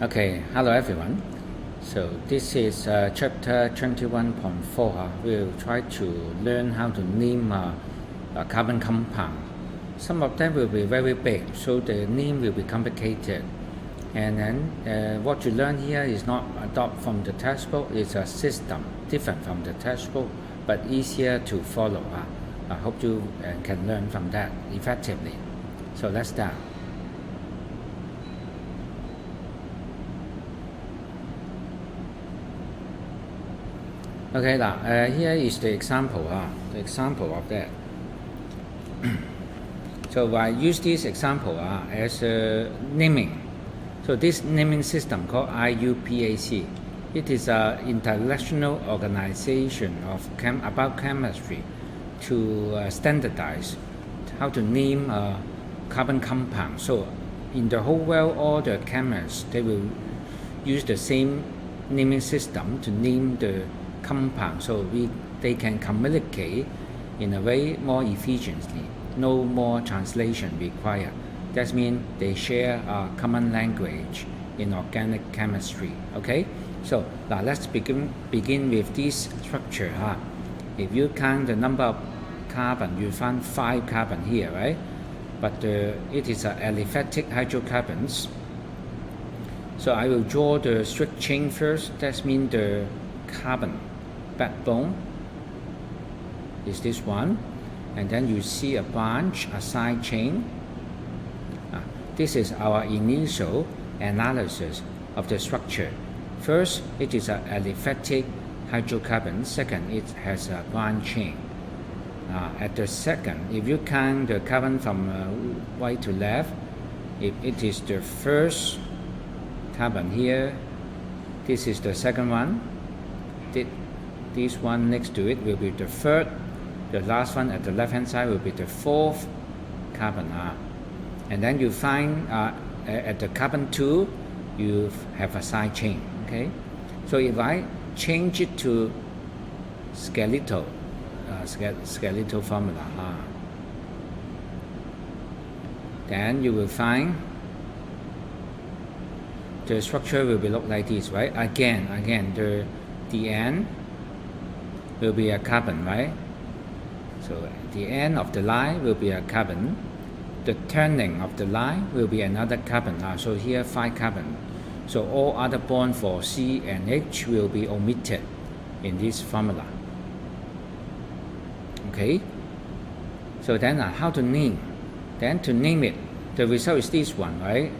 Okay, hello everyone. So this is chapter 21.4. We'll try to learn how to name a carbon compound. Some of them will be very big, so the name will be complicated. And then what you learn here is not adopted from the textbook. It's a system different from the textbook, but easier to follow. I hope you can learn from that effectively. So let's start. Okay, now here is the example of that. So I use this example as a naming. So this naming system called IUPAC, it is an international organization about chemistry to standardize how to name a carbon compound. So in the whole world, all the chemists, they will use the same naming system to name the compound, so they can communicate in a way more efficiently. No more translation required. That means they share a common language in organic chemistry. Okay, so now let's begin with this structure. If you count the number of carbon, you find 5 carbon here, right? But it is aliphatic hydrocarbons. So I will draw the strict chain first. That means the carbon backbone is this one, and then you see a branch, a side chain. This is our initial analysis of the structure. First, it is an aliphatic hydrocarbon. Second, it has a branch chain. At the second, if you count the carbon from right to left, if it is the first carbon here, this is the second one. This one next to it will be the third. The last one at the left hand side will be the fourth carbon. And then you find at the carbon 2 you have a side chain. Okay, so if I change it to skeletal formula, then you will find the structure will be look like this, right? Again the end will be a carbon, right? So the end of the line will be a carbon. The turning of the line will be another carbon. So here 5 carbon. So all other bonds for C and H will be omitted in this formula. Okay. So then how to name? Then to name it, the result is this one, right?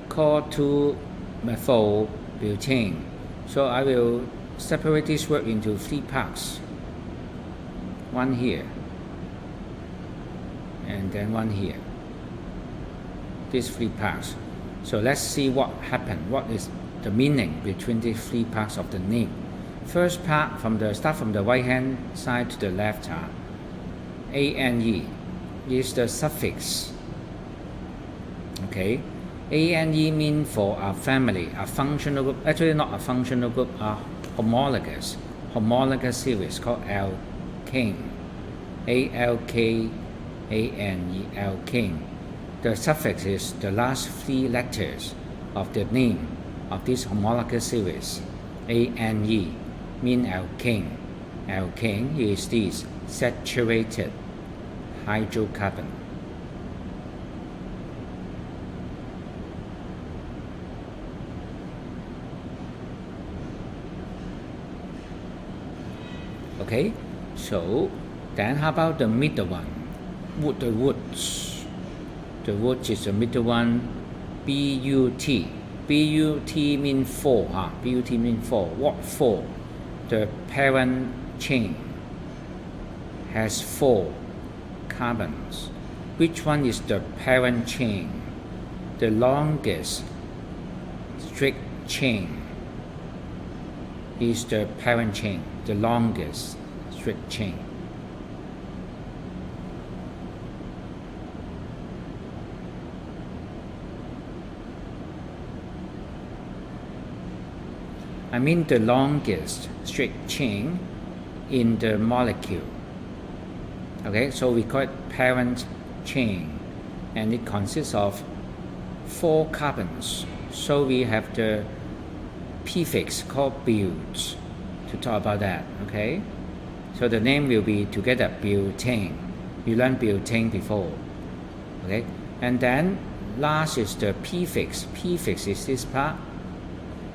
Called 2-methyl butane. So I will separate this word into 3 parts. One here, and then one here. These 3 parts. So let's see what happened. What is the meaning between these 3 parts of the name? First part, start from the right hand side to the left. ANE is the suffix. Okay, ANE means for a family, a functional group. Actually, not a functional group. Homologous series called alkane. ALKANE, alkane. The suffix is the last 3 letters of the name of this homologous series. ANE means alkane. Alkane is this saturated hydrocarbon. Okay, so then how about the middle one? The woods. The woods is the middle one. BUT. BUT means 4. BUT means 4. What 4? The parent chain has 4 carbons. Which one is the parent chain? The longest strict chain is the parent chain, the longest strict chain. I mean the longest strict chain in the molecule. Okay, so we call it parent chain, and it consists of 4 carbons. So we have the prefix called build to talk about that, okay? So the name will be together, butane. You learned butane before, okay? And then last is the prefix. Prefix is this part.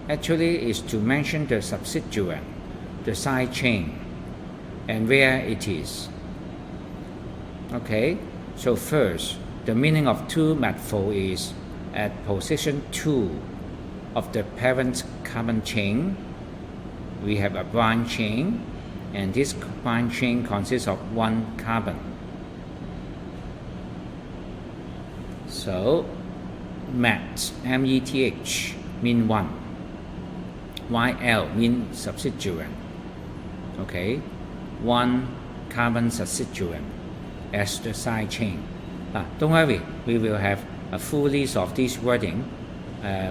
Actually is to mention the substituent, the side chain, and where it is. Okay, so first, the meaning of 2 methyl is at position 2 of the parent carbon chain, we have a bond chain, and this bond chain consists of 1 carbon. So, meth, M-E-T-H, mean 1. YL means substituent. Okay, 1 carbon substituent as the side chain. Don't worry, we will have a full list of this wording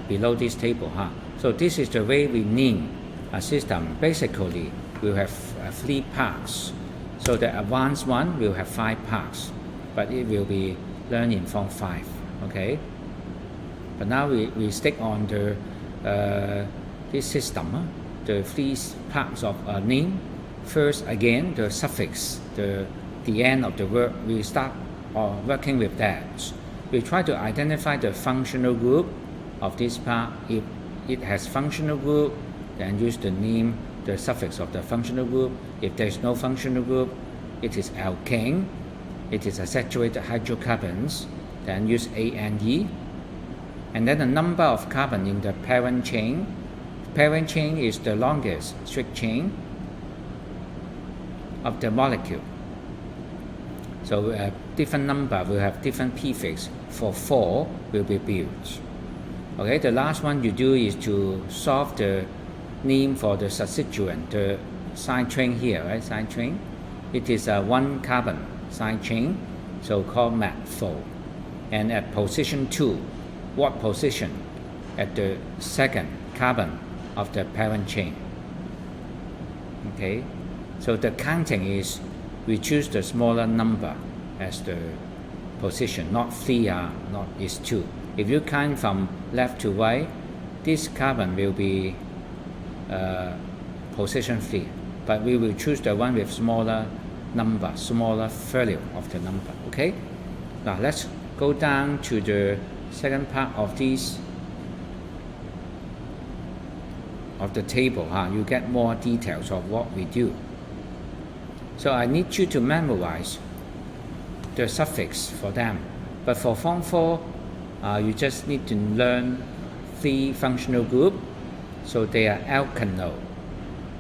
below this table. So this is the way we name a system. Basically, we'll have 3 parts. So the advanced one will have 5 parts, but it will be learned in Form 5. Okay. But now we stick on the this system, the 3 parts of a name. First, again, the suffix, the end of the word. We start working with that. We try to identify the functional group of this part. If it has functional group, then use the name, the suffix of the functional group. If there is no functional group, it is alkane, it is a saturated hydrocarbons, then use ANE. And then the number of carbon in the parent chain. Parent chain is the longest strict chain of the molecule. So different number will have different prefix. For 4 will be built. Okay, the last one you do is to solve the name for the substituent, the side chain here, right? Side chain. It is a 1 carbon side chain, so called methyl. And at position 2, what position? At the 2nd carbon of the parent chain. Okay, so the counting is we choose the smaller number as the position, not 3 not is 2. If you count from left to right, this carbon will be position 3, but we will choose the one with smaller number, smaller value of the number. Okay, now let's go down to the second part of this of the table. You get more details of what we do. So I need you to memorize the suffix for them. But for Form 4, you just need to learn 3 functional groups. So they are alkyl,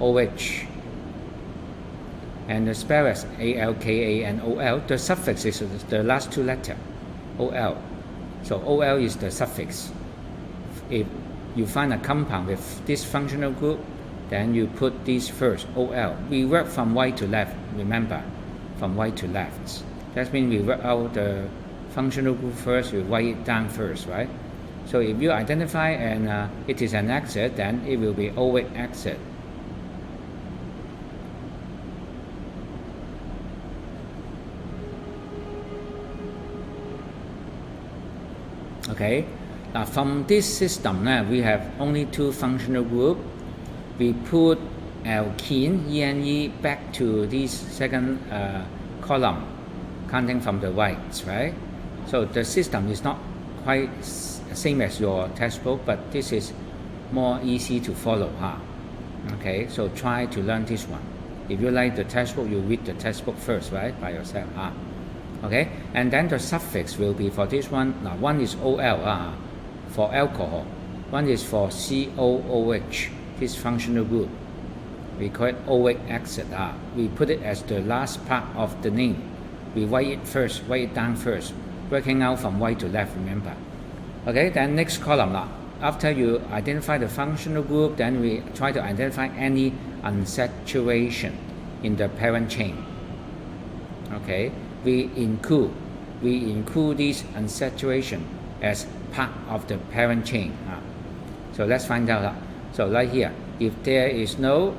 OH, and the spell as ALKA and OL. The suffix is the last 2 letters, OL. So OL is the suffix. If you find a compound with this functional group, then you put this first, OL. We work from right to left, remember, from right to left. That means we work out the functional group first, we write it down first, right? So if you identify and it is an acid, then it will be OH acid. Okay, now from this system, we have only 2 functional groups. We put alkene, ENE, back to this second column, counting from the right, right? So the system is not quite same as your textbook, but this is more easy to follow. Okay, so try to learn this one. If you like the textbook, you read the textbook first, right, by yourself. Okay, and then the suffix will be for this one. Now one is OL for alcohol, one is for COOH, this functional group. We call it OH acid. We put it as the last part of the name. We write it first, write it down first, working out from right to left, remember. Okay, then next column. After you identify the functional group, then we try to identify any unsaturation in the parent chain. Okay, we include this unsaturation as part of the parent chain. So let's find out. So right here, if there is no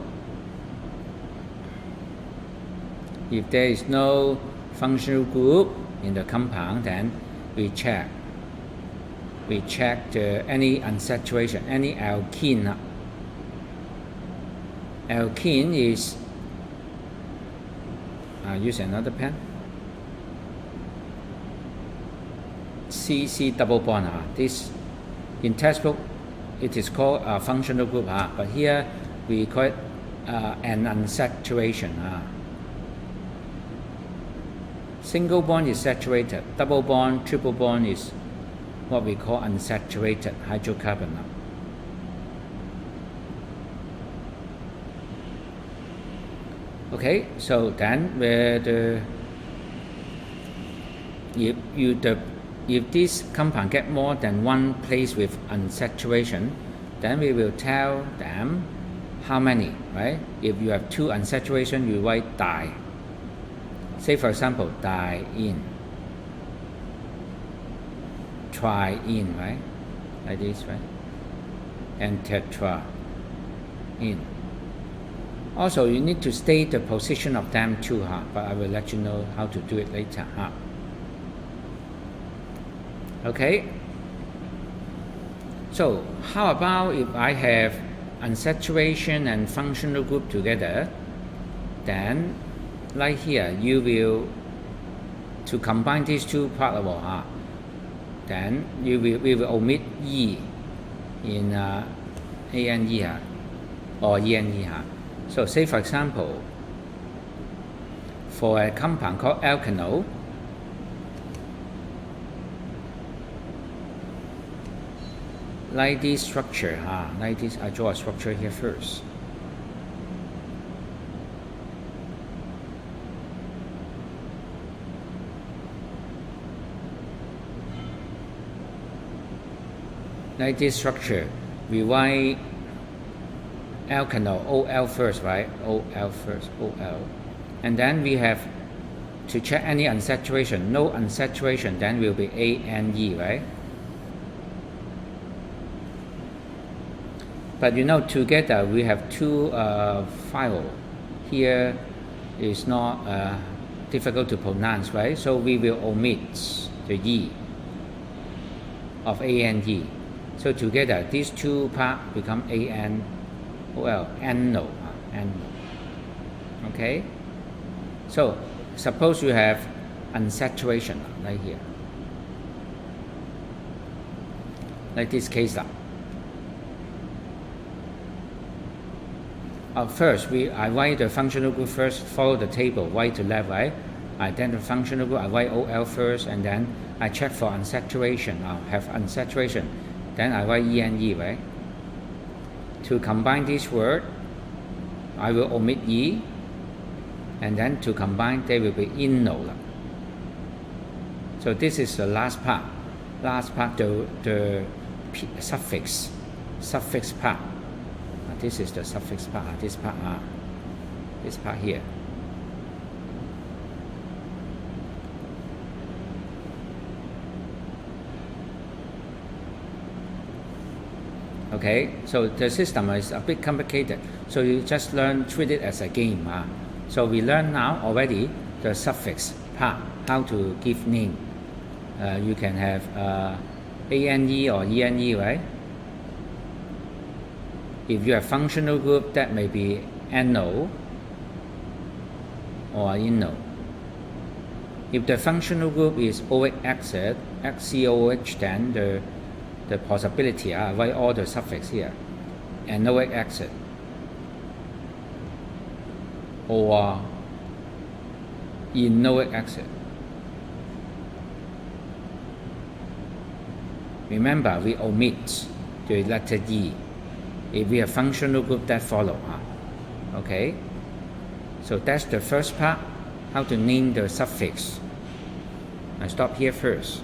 functional group in the compound, then we check we check any unsaturation, any alkene. Alkene is, use another pen, CC double bond. This in textbook it is called a functional group, but here we call it an unsaturation. Single bond is saturated, double bond, triple bond is what we call unsaturated hydrocarbon. Okay, so then if this compound get more than one place with unsaturation, then we will tell them how many, right? If you have 2 unsaturation, you write di. Say for example, diene, triene, right? Like this, right? And tetraene. Also, you need to state the position of them too, but I will let you know how to do it later. Okay. So, how about if I have unsaturation and functional group together? Then, like here, you will, to combine these 2 parts, then we will omit E in ANE or ENE. So say for example, for a compound called alkanol, like this structure, like this, I draw a structure here first. Like this structure, we write alkanol, OL first, right? OL first, OL. And then we have to check any unsaturation. No unsaturation, then will be ANE, right? But you know, together we have 2 files. Here is not difficult to pronounce, right? So we will omit the E of ANE. So together, these 2 parts become ANOL, anno. Okay? So, suppose you have unsaturation, like here. Like this case. First, I write the functional group first, follow the table, right to left, right? Then the functional group, I write OL first, and then I check for unsaturation. I have unsaturation. Then I write ENE, right? To combine this word, I will omit E, and then to combine, they will be inno. So this is the last part. Last part, the suffix part. This is the suffix part. This part here. Okay, so the system is a bit complicated. So you just treat it as a game. So we learn now already the suffix part, how to give name. You can have ANE or ENE, right? If you have functional group, that may be anno or inno. If the functional group is OH acid, XCOH, then the possibility, I write all the suffix here, anoic acid or enoic acid. Remember, we omit the letter E if we have functional group that follow. Okay, so that's the first part, how to name the suffix. I stop here first.